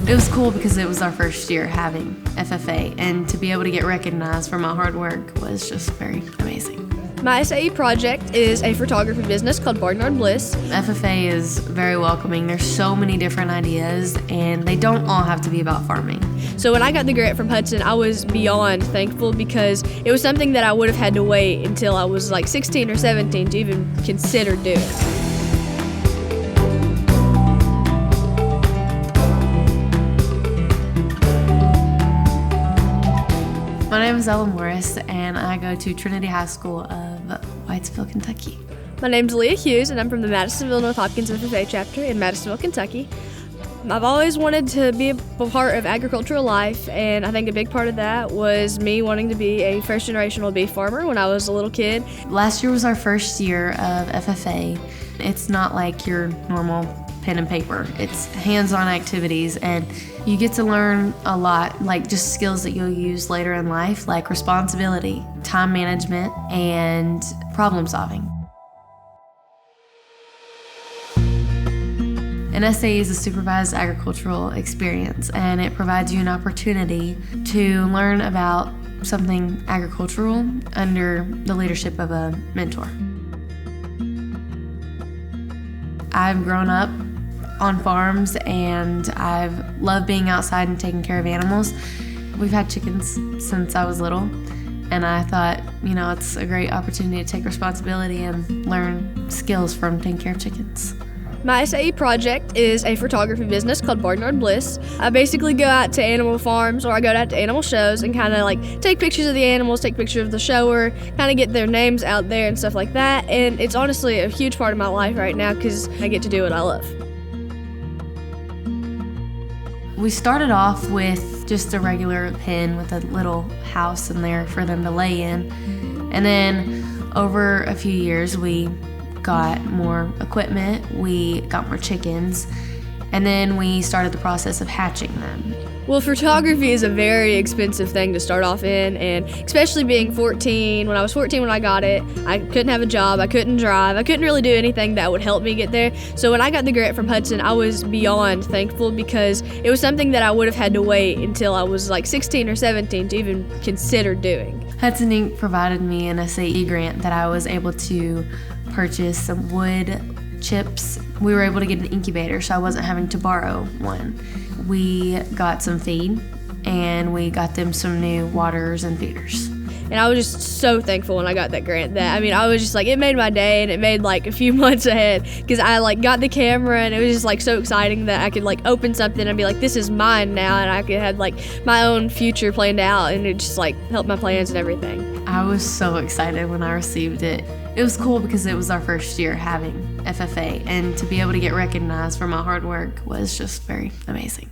It was cool because it was our first year having FFA, and to be able to get recognized for my hard work was just very amazing. My SAE project is a photography business called Barnyard Bliss. FFA is very welcoming. There's so many different ideas, and they don't all have to be about farming. So when I got the grant from Hutson, I was beyond thankful because it was something that I would have had to wait until I was like 16 or 17 to even consider doing. My name is Ella Morris, and I go to Trinity High School of Whitesville, Kentucky. My name's Leah Hughes, and I'm from the Madisonville North Hopkins FFA chapter in Madisonville, Kentucky. I've always wanted to be a part of agricultural life, and I think a big part of that was me wanting to be a first-generational beef farmer when I was a little kid. Last year was our first year of FFA. It's not like your normal pen and paper. It's hands-on activities, and you get to learn a lot, like just skills that you'll use later in life, like responsibility, time management, and problem solving. An SAE is a Supervised Agricultural Experience, and it provides you an opportunity to learn about something agricultural under the leadership of a mentor. I've grown up on farms, and I've loved being outside and taking care of animals. We've had chickens since I was little, and I thought, it's a great opportunity to take responsibility and learn skills from taking care of chickens. My SAE project is a photography business called Barnyard Bliss. I basically go out to animal farms, or I go out to animal shows and kind of take pictures of the animals, take pictures of the shower, kind of get their names out there and stuff like that. And it's honestly a huge part of my life right now because I get to do what I love. We started off with just a regular pen with a little house in there for them to lay in. And then over a few years, we got more equipment, we got more chickens, and then we started the process of hatching them. Well, photography is a very expensive thing to start off in, and especially being 14. When I was 14 when I got it, I couldn't have a job, I couldn't drive, I couldn't really do anything that would help me get there. So when I got the grant from Hutson, I was beyond thankful because it was something that I would have had to wait until I was like 16 or 17 to even consider doing. Hutson Inc. provided me an SAE grant that I was able to purchase some wood chips. We were able to get an incubator, so I wasn't having to borrow one. We got some feed, and we got them some new waters and feeders. And I was just so thankful when I got that grant. I was just it made my day, and it made a few months ahead because I got the camera, and it was just so exciting that I could open something and be this is mine now, and I could have my own future planned out, and it just helped my plans and everything. I was so excited when I received it. It was cool because it was our first year having FFA, and to be able to get recognized for my hard work was just very amazing.